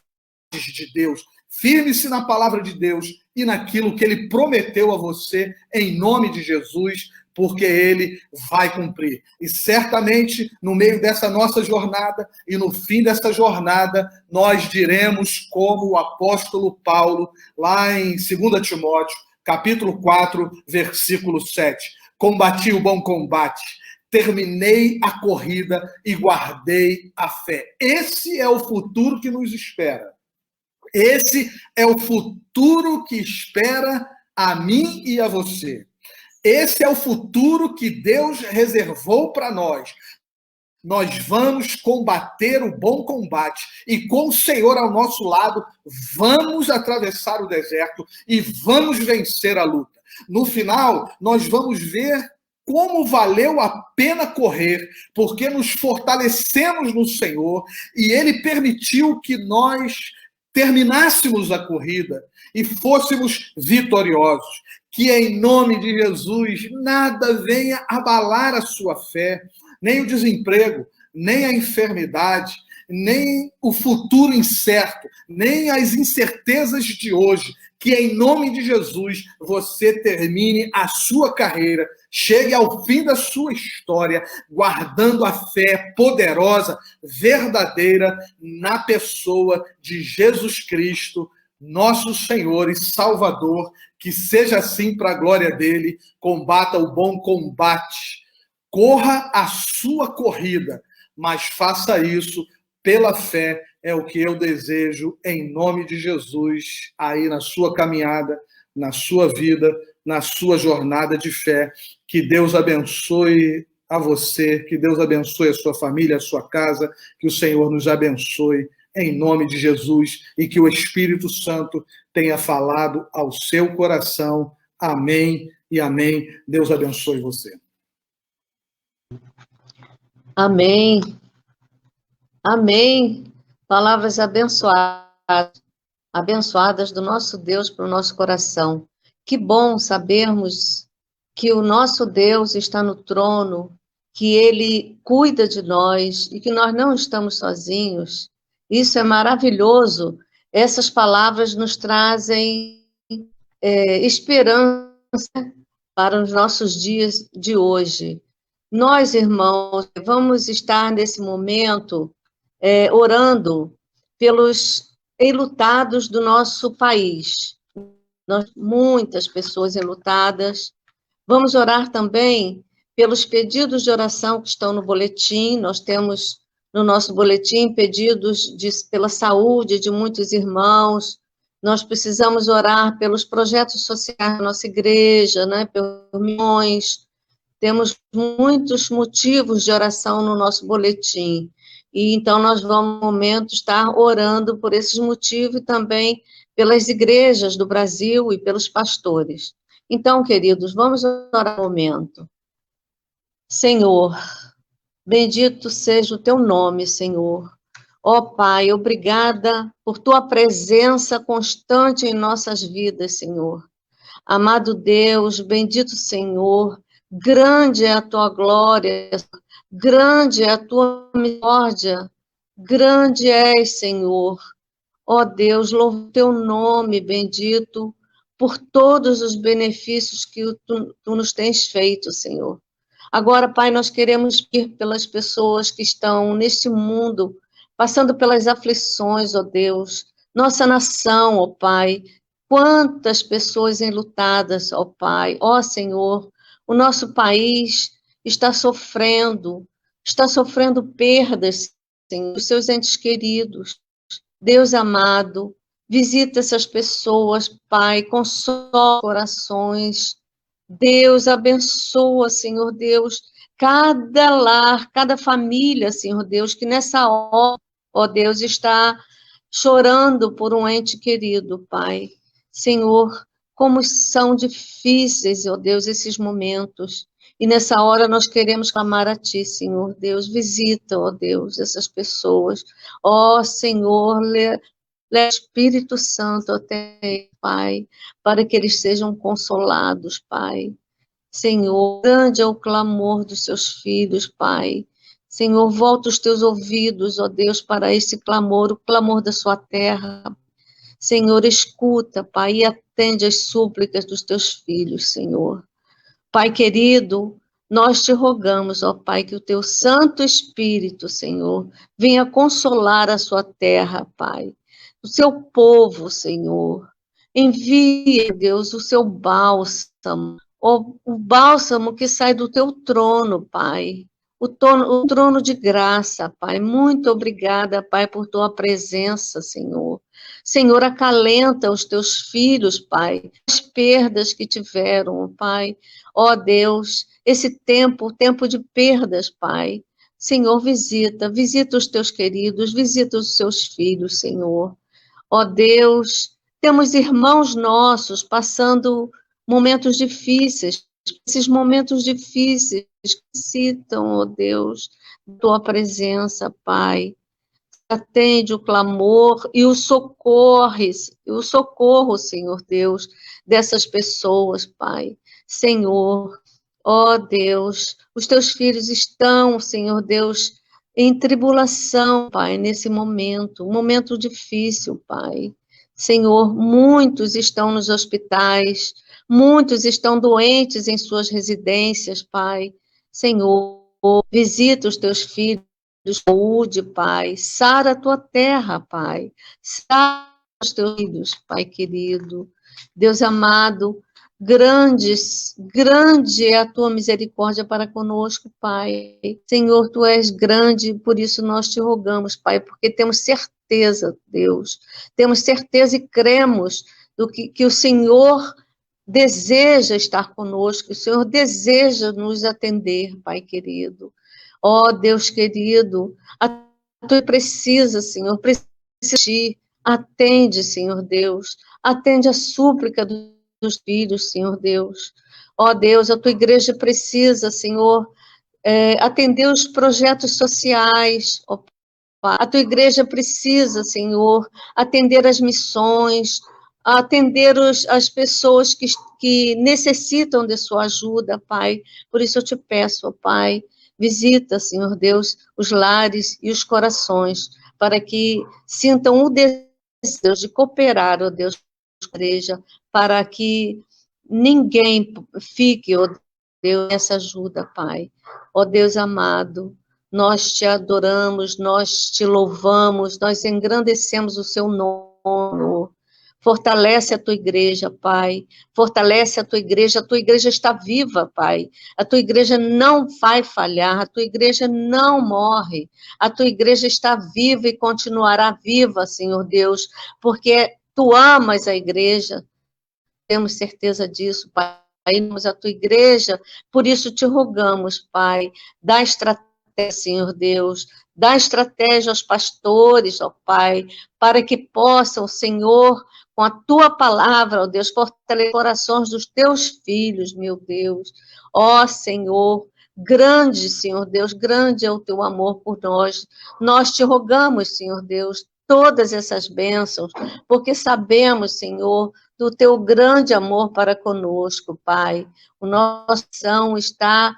de Deus. Firme-se na palavra de Deus e naquilo que ele prometeu a você, em nome de Jesus, porque ele vai cumprir. E certamente, no meio dessa nossa jornada e no fim dessa jornada, nós diremos como o apóstolo Paulo, lá em 2 Timóteo, capítulo 4, versículo 7. Combati o bom combate, terminei a corrida e guardei a fé. Esse é o futuro que nos espera. Esse é o futuro que espera a mim e a você. Esse é o futuro que Deus reservou para nós. Nós vamos combater o bom combate e com o Senhor ao nosso lado, vamos atravessar o deserto e vamos vencer a luta. No final, nós vamos ver como valeu a pena correr, porque nos fortalecemos no Senhor e Ele permitiu que nós terminássemos a corrida e fôssemos vitoriosos. Que em nome de Jesus nada venha abalar a sua fé, nem o desemprego, nem a enfermidade, nem o futuro incerto, nem as incertezas de hoje. Que em nome de Jesus você termine a sua carreira, chegue ao fim da sua história, guardando a fé poderosa, verdadeira, na pessoa de Jesus Cristo, nosso Senhor e Salvador. Que seja assim para a glória dele. Combata o bom combate, corra a sua corrida, mas faça isso pela fé. É o que eu desejo em nome de Jesus, aí na sua caminhada, na sua vida, na sua jornada de fé. Que Deus abençoe a você, que Deus abençoe a sua família, a sua casa, que o Senhor nos abençoe em nome de Jesus e que o Espírito Santo tenha falado ao seu coração. Amém e amém. Deus abençoe você. Amém. Amém. Palavras abençoadas do nosso Deus para o nosso coração. Que bom sabermos que o nosso Deus está no trono, que Ele cuida de nós e que nós não estamos sozinhos. Isso é maravilhoso. Essas palavras nos trazem esperança para os nossos dias de hoje. Nós, irmãos, vamos estar nesse momento orando pelos enlutados do nosso país. Muitas pessoas enlutadas. Vamos orar também pelos pedidos de oração que estão no boletim. Nós temos no nosso boletim pedidos pela saúde de muitos irmãos. Nós precisamos orar pelos projetos sociais da nossa igreja, né, pelos milhões. Temos muitos motivos de oração no nosso boletim. E então nós vamos, no momento, estar orando por esses motivos e também pelas igrejas do Brasil e pelos pastores. Então, queridos, vamos orar um momento. Senhor, bendito seja o teu nome, Senhor. Ó Pai, obrigada por tua presença constante em nossas vidas, Senhor. Amado Deus, bendito Senhor, grande é a tua glória, grande é a tua misericórdia, grande és, Senhor. Ó Deus, louvo teu nome, bendito, por todos os benefícios que tu nos tens feito, Senhor. Agora, Pai, nós queremos ir pelas pessoas que estão neste mundo, passando pelas aflições, ó Deus, nossa nação, ó Pai, quantas pessoas enlutadas, ó Pai, ó Senhor, o nosso país está sofrendo perdas, Senhor, dos seus entes queridos. Deus amado, visita essas pessoas, Pai, consola corações. Deus abençoa, Senhor Deus, cada lar, cada família, Senhor Deus, que nessa hora, ó Deus, está chorando por um ente querido, Pai. Senhor, como são difíceis, ó Deus, esses momentos. E nessa hora nós queremos clamar a Ti, Senhor Deus. Visita, ó Deus, essas pessoas. Ó Senhor, leva o Espírito Santo até, Pai, para que eles sejam consolados, Pai. Senhor, grande é o clamor dos seus filhos, Pai. Senhor, volta os teus ouvidos, ó Deus, para esse clamor, o clamor da sua terra. Senhor, escuta, Pai, e atende as súplicas dos teus filhos, Senhor. Pai querido, nós te rogamos, ó Pai, que o teu Santo Espírito, Senhor, venha consolar a sua terra, Pai, o seu povo, Senhor. Envie, Deus, o seu bálsamo, o bálsamo que sai do teu trono, Pai, o trono de graça, Pai. Muito obrigada, Pai, por tua presença, Senhor. Senhor, acalenta os teus filhos, Pai, as perdas que tiveram, Pai. Ó Deus, esse tempo de perdas, Pai. Senhor, visita os teus queridos, visita os seus filhos, Senhor. Ó Deus, temos irmãos nossos passando momentos difíceis, esses momentos difíceis que necessitam, ó Deus, tua presença, Pai. Atende o clamor e o socorro, Senhor Deus, dessas pessoas, Pai. Senhor, ó Deus, os teus filhos estão, Senhor Deus, em tribulação, Pai, nesse momento, um momento difícil, Pai. Senhor, muitos estão nos hospitais, muitos estão doentes em suas residências, Pai. Senhor, visita os teus filhos, saúde, Pai. Sara a tua terra, Pai. Sara os teus filhos, Pai querido. Deus amado, grande é a tua misericórdia para conosco, Pai. Senhor, tu és grande, por isso nós te rogamos, Pai, porque temos certeza, Deus, temos certeza e cremos do que o Senhor deseja estar conosco, o Senhor deseja nos atender, Pai querido. Ó Deus querido, a tua precisa, Senhor, precisa de ti. Atende, Senhor Deus, atende a súplica dos filhos, Senhor Deus. Ó Deus, a tua igreja precisa, Senhor, atender os projetos sociais, ó Pai. A tua igreja precisa, Senhor, atender as missões, atender as pessoas que necessitam de sua ajuda, Pai. Por isso eu te peço, ó Pai, visita, Senhor Deus, os lares e os corações, para que sintam o desejo de cooperar, ó Deus, com a igreja, para que ninguém fique, ó Deus, nessa ajuda, Pai. Ó Deus amado, nós te adoramos, nós te louvamos, nós engrandecemos o seu nome. Fortalece a tua igreja, Pai. Fortalece a tua igreja está viva, Pai. A tua igreja não vai falhar, a tua igreja não morre. A tua igreja está viva e continuará viva, Senhor Deus, porque tu amas a igreja. Temos certeza disso, Pai. Amamos a tua igreja, por isso te rogamos, Pai, dá estratégia, Senhor Deus, dá estratégia aos pastores, ó Pai, para que possam, Senhor, com a tua palavra, ó Deus, fortalecer os corações dos teus filhos, meu Deus. Ó Senhor, grande, Senhor Deus, grande é o teu amor por nós. Nós te rogamos, Senhor Deus, todas essas bênçãos, porque sabemos, Senhor, do teu grande amor para conosco, Pai. O nosso coração está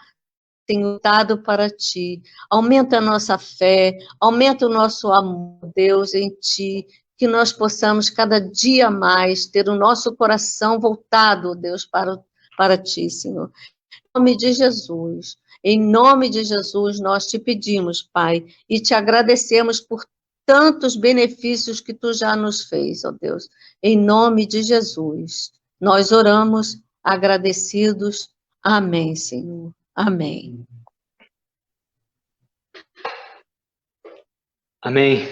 lutado para ti. Aumenta a nossa fé, aumenta o nosso amor, Deus, em ti, que nós possamos cada dia mais ter o nosso coração voltado, Deus, para ti, Senhor. Em nome de Jesus, nós te pedimos, Pai, e te agradecemos por tantos benefícios que tu já nos fez, ó Deus. Em nome de Jesus, nós oramos agradecidos. Amém, Senhor. Amém. Amém.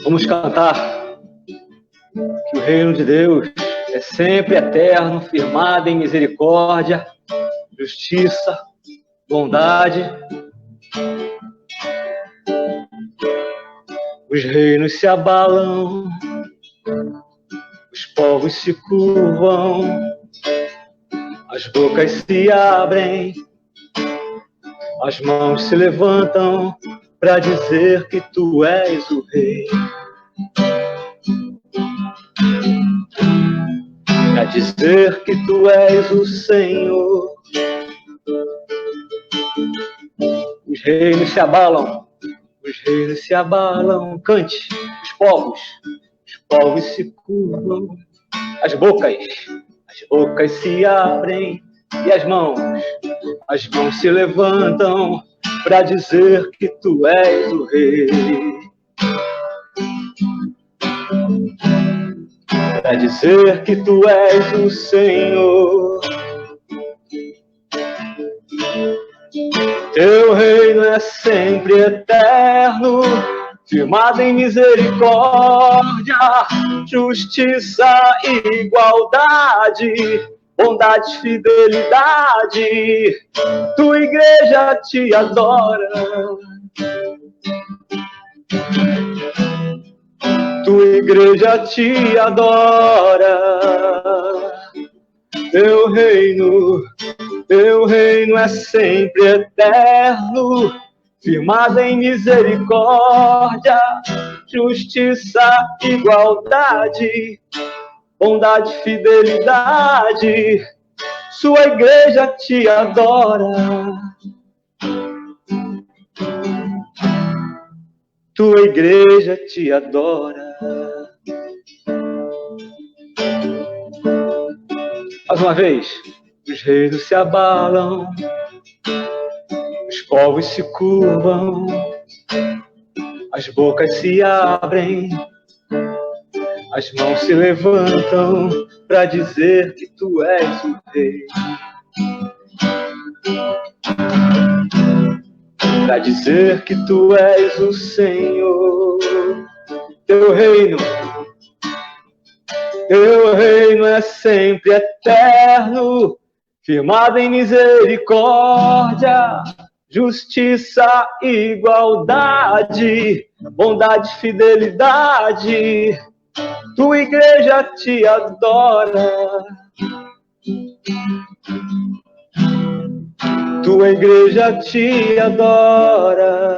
Vamos cantar que o reino de Deus é sempre eterno, firmado em misericórdia, justiça, bondade. Os reinos se abalam, os povos se curvam, as bocas se abrem, as mãos se levantam para dizer que tu és o Rei. Para dizer que tu és o Senhor. Os reinos se abalam, os reinos se abalam. Cante, os povos se curvam, as bocas se abrem e as mãos se levantam para dizer que tu és o Rei. Para dizer que tu és o Senhor. Teu reino é sempre eterno, firmado em misericórdia, justiça e igualdade, bondade e fidelidade. Tua igreja te adora. Tua igreja te adora. teu reino é sempre eterno, firmado em misericórdia, justiça, igualdade, bondade, fidelidade. Sua igreja te adora. Tua igreja te adora. Mais uma vez. Os reinos se abalam, os povos se curvam, as bocas se abrem, as mãos se levantam para dizer que tu és o rei. Para dizer que tu és o Senhor. Teu reino é sempre eterno, firmado em misericórdia, justiça, igualdade, bondade, fidelidade. Tua igreja te adora. Tua igreja te adora.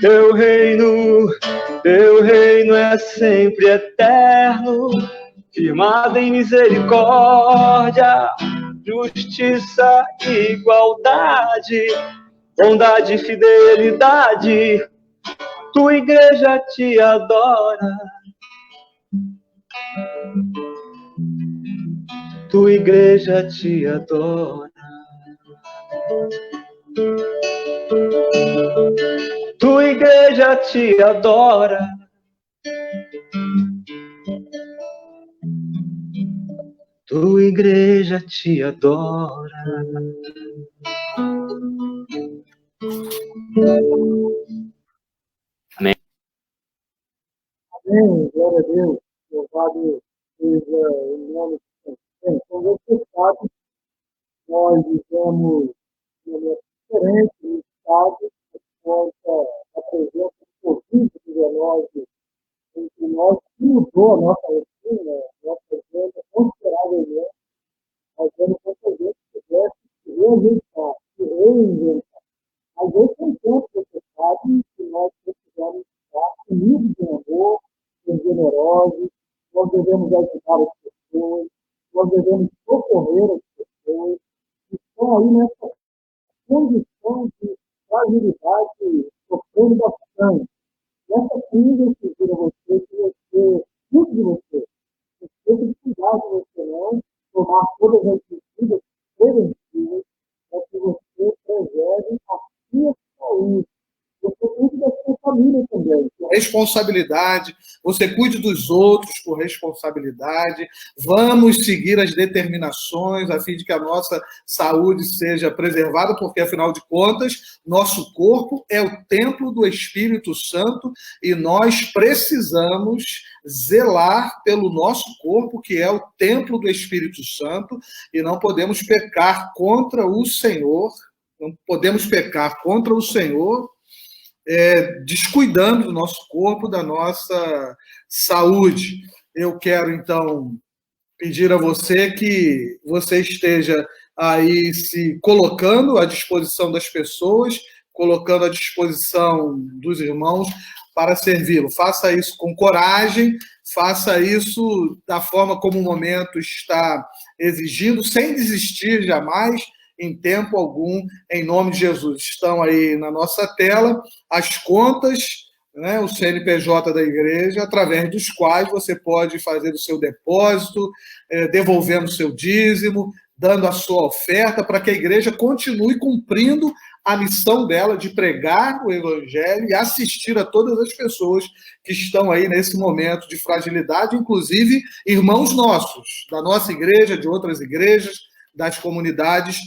Teu reino é sempre eterno, firmado em misericórdia, justiça, igualdade, bondade e fidelidade. Tua igreja te adora. Tua igreja te adora. Tua igreja te adora. Tua igreja te adora. Amém. Amém. Glória a Deus. Louvado seja o nome de Deus. Como você sabe, nós vivemos de maneira diferente no estado por conta da presença do Covid-19 entre nós, que mudou a nossa rotina, nossa agenda consideravelmente, fazendo com que a gente pudesse se reinventar, se reinventar. Mas esse é um tempo necessário que nós precisamos estar unidos em amor, ser generosos, nós devemos ajudar as pessoas, nós devemos socorrer as pessoas que estão aí nessa condição de fragilidade sofrendo bastante. Nessa crise, eu sugiro a você que você, tudo de você tem que cuidar de você, não tomar todas as medidas preventivas para que você preserve a sua saúde. Você cuide da sua família também. Responsabilidade, você cuide dos outros com responsabilidade. Vamos seguir as determinações a fim de que a nossa saúde seja preservada, porque, afinal de contas, nosso corpo é o templo do Espírito Santo e nós precisamos zelar pelo nosso corpo, que é o templo do Espírito Santo, e não podemos pecar contra o Senhor, não podemos pecar contra o Senhor descuidando do nosso corpo, da nossa saúde. Eu quero, então, pedir a você que você esteja aí se colocando à disposição das pessoas, colocando à disposição dos irmãos para servi-lo. Faça isso com coragem, faça isso da forma como o momento está exigindo, sem desistir jamais, em tempo algum, em nome de Jesus. Estão aí na nossa tela as contas, né, o CNPJ da igreja, através dos quais você pode fazer o seu depósito, devolvendo o seu dízimo, dando a sua oferta, para que a igreja continue cumprindo a missão dela de pregar o evangelho e assistir a todas as pessoas que estão aí nesse momento de fragilidade, inclusive irmãos nossos, da nossa igreja, de outras igrejas, das comunidades.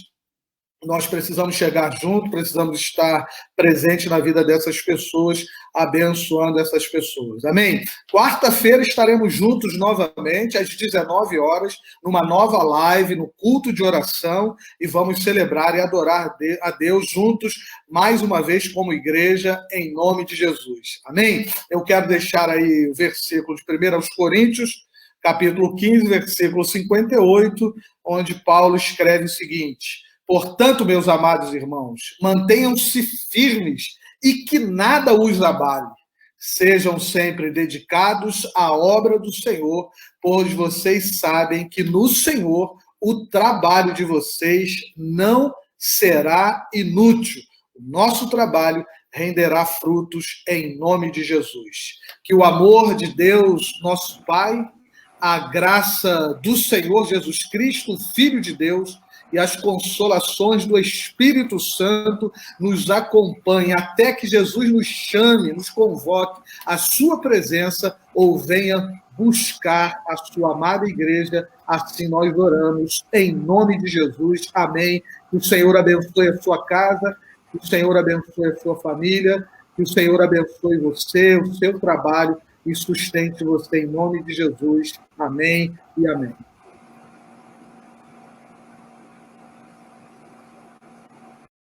Nós precisamos chegar junto, precisamos estar presente na vida dessas pessoas, abençoando essas pessoas. Amém? Quarta-feira estaremos juntos novamente, às 19 horas, numa nova live, no culto de oração, e vamos celebrar e adorar a Deus juntos, mais uma vez, como igreja, em nome de Jesus. Amém? Eu quero deixar aí o versículo de 1 aos Coríntios, capítulo 15, versículo 58, onde Paulo escreve o seguinte: portanto, meus amados irmãos, mantenham-se firmes e que nada os abale. Sejam sempre dedicados à obra do Senhor, pois vocês sabem que no Senhor o trabalho de vocês não será inútil. O nosso trabalho renderá frutos em nome de Jesus. Que o amor de Deus, nosso Pai, a graça do Senhor Jesus Cristo, Filho de Deus, e as consolações do Espírito Santo nos acompanhem até que Jesus nos chame, nos convoque à sua presença ou venha buscar a sua amada igreja. Assim nós oramos, em nome de Jesus. Amém. Que o Senhor abençoe a sua casa, que o Senhor abençoe a sua família, que o Senhor abençoe você, o seu trabalho e sustente você em nome de Jesus. Amém e amém.